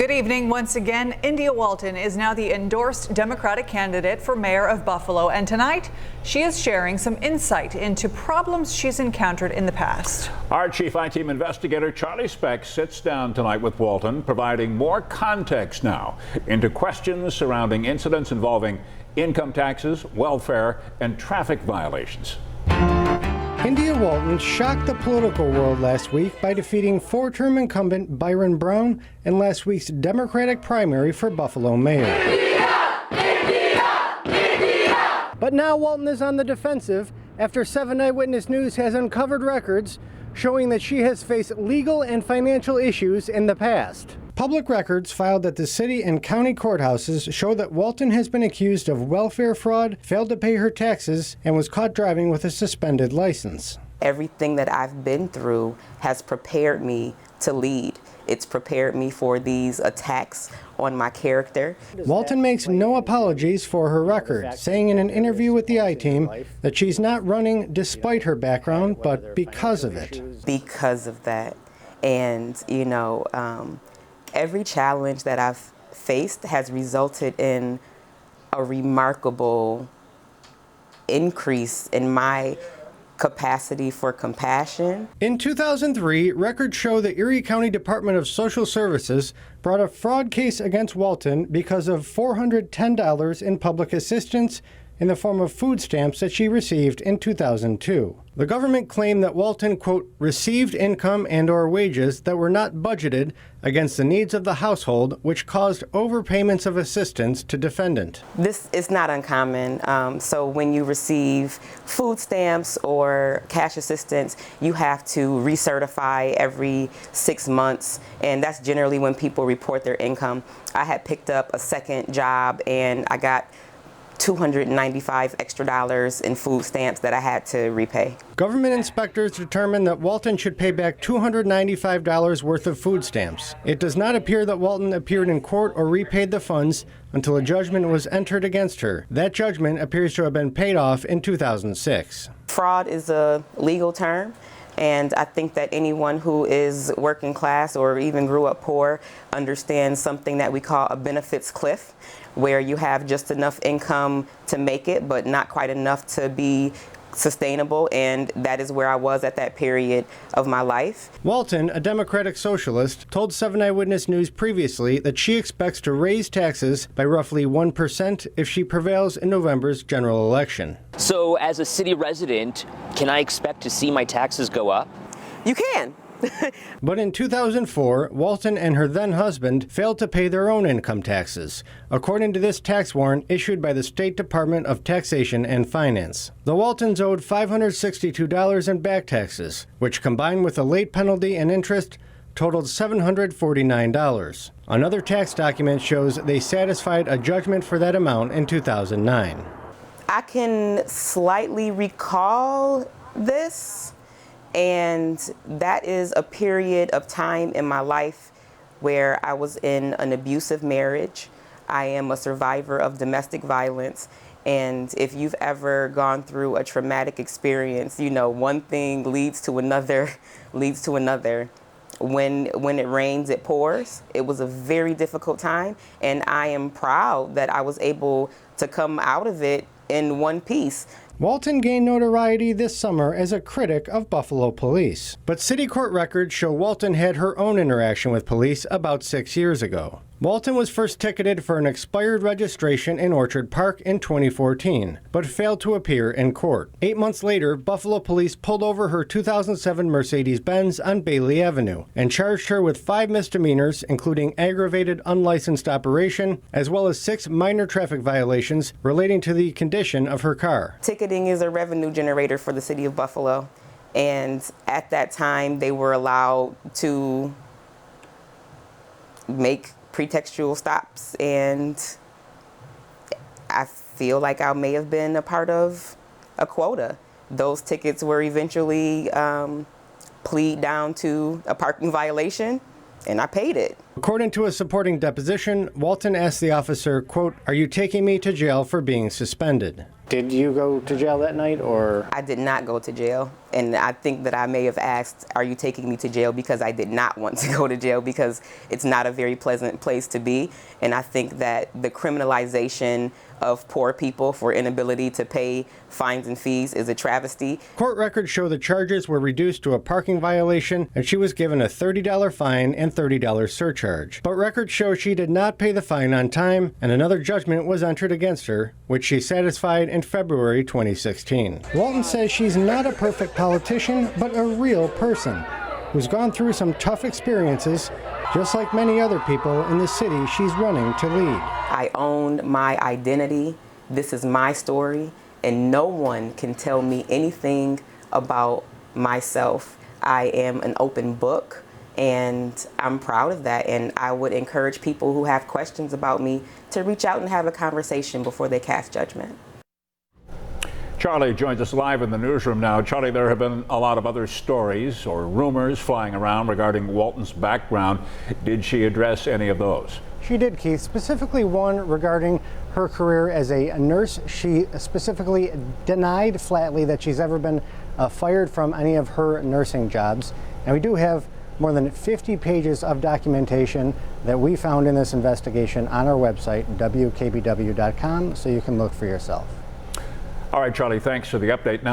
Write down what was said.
Good evening. Once again, India Walton is now the endorsed Democratic candidate for mayor of Buffalo. And tonight, she is sharing some insight into problems she's encountered in the past. Our chief I-Team investigator, Charlie Speck, sits down tonight with Walton, providing more context now into questions surrounding incidents involving income taxes, welfare, and traffic violations. India Walton shocked the political world last week by defeating four-term incumbent Byron Brown in last week's Democratic primary for Buffalo mayor. India! But now Walton is on the defensive after 7 Eyewitness News has uncovered records showing that she has faced legal and financial issues in the past. Public records filed at the city and county courthouses show that Walton has been accused of welfare fraud, failed to pay her taxes, and was caught driving with a suspended license. Everything that I've been through has prepared me to lead. It's prepared me for these attacks on my character. Walton makes no apologies for her record, saying in an interview with the I-Team that she's not running despite her background, but because of it. Because of that. And, you know, every challenge that I've faced has resulted in a remarkable increase in my capacity for compassion. In 2003, records show the Erie County Department of Social Services brought a fraud case against Walton because of $410 in public assistance in the form of food stamps that she received in 2002. The government claimed that Walton, quote, received income and/or wages that were not budgeted against the needs of the household, which caused overpayments of assistance to defendant. This is not uncommon. So when you receive food stamps or cash assistance, you have to recertify every 6 months, and that's generally when people report their income. I had picked up a second job and I got $295 extra in food stamps that I had to repay. Government inspectors determined that Walton should pay back $295 worth of food stamps. It does not appear that Walton appeared in court or repaid the funds until a judgment was entered against her. That judgment appears to have been paid off in 2006. Fraud is a legal term, and I think that anyone who is working class or even grew up poor understands something that we call a benefits cliff, where you have just enough income to make it, but not quite enough to be sustainable, and that is where I was at that period of my life. Walton, a Democratic socialist, told 7 Eyewitness News previously that she expects to raise taxes by roughly 1% if she prevails in November's general election. So as a city resident, can I expect to see my taxes go up? You can. But in 2004, Walton and her then-husband failed to pay their own income taxes, according to this tax warrant issued by the State Department of Taxation and Finance. The Waltons owed $562 in back taxes, which combined with a late penalty and interest totaled $749. Another tax document shows they satisfied a judgment for that amount in 2009. I can slightly recall this. And that is a period of time in my life where I was in an abusive marriage. I am a survivor of domestic violence. And if you've ever gone through a traumatic experience, you know, one thing leads to another, leads to another. When it rains, it pours. It was a very difficult time. And I am proud that I was able to come out of it in one piece. Walton gained notoriety this summer as a critic of Buffalo police. But city court records show Walton had her own interaction with police about 6 years ago. Walton was first ticketed for an expired registration in Orchard Park in 2014, but failed to appear in court. 8 months later, Buffalo police pulled over her 2007 Mercedes-Benz on Bailey Avenue and charged her with 5 misdemeanors, including aggravated unlicensed operation, as well as 6 minor traffic violations relating to the condition of her car. Ticketing is a revenue generator for the city of Buffalo, and at that time they were allowed to make pretextual stops, and I feel like I may have been a part of a quota. Those tickets were eventually plead down to a parking violation, and I paid it. According to a supporting deposition, Walton asked the officer, quote, "Are you taking me to jail for being suspended?" Did you go to jail that night, or? I did not go to jail, and I think that I may have asked, are you taking me to jail, because I did not want to go to jail, because it's not a very pleasant place to be. And I think that the criminalization of poor people for inability to pay fines and fees is a travesty. Court records show the charges were reduced to a parking violation, and she was given a $30 fine and $30 surcharge. But records show she did not pay the fine on time, and another judgment was entered against her, which she satisfied in February 2016. Walton says she's not a perfect politician, but a real person who's gone through some tough experiences, just like many other people in the city she's running to lead. I own my identity. This is my story, and no one can tell me anything about myself. I am an open book, and I'm proud of that, and I would encourage people who have questions about me to reach out and have a conversation before they cast judgment. Charlie joins us live in the newsroom now. Charlie, there have been a lot of other stories or rumors flying around regarding Walton's background. Did she address any of those? She did, Keith, specifically one regarding her career as a nurse. She specifically denied flatly that she's ever been fired from any of her nursing jobs. And we do have more than 50 pages of documentation that we found in this investigation on our website, wkbw.com, so you can look for yourself. All right, Charlie, thanks for the update. Now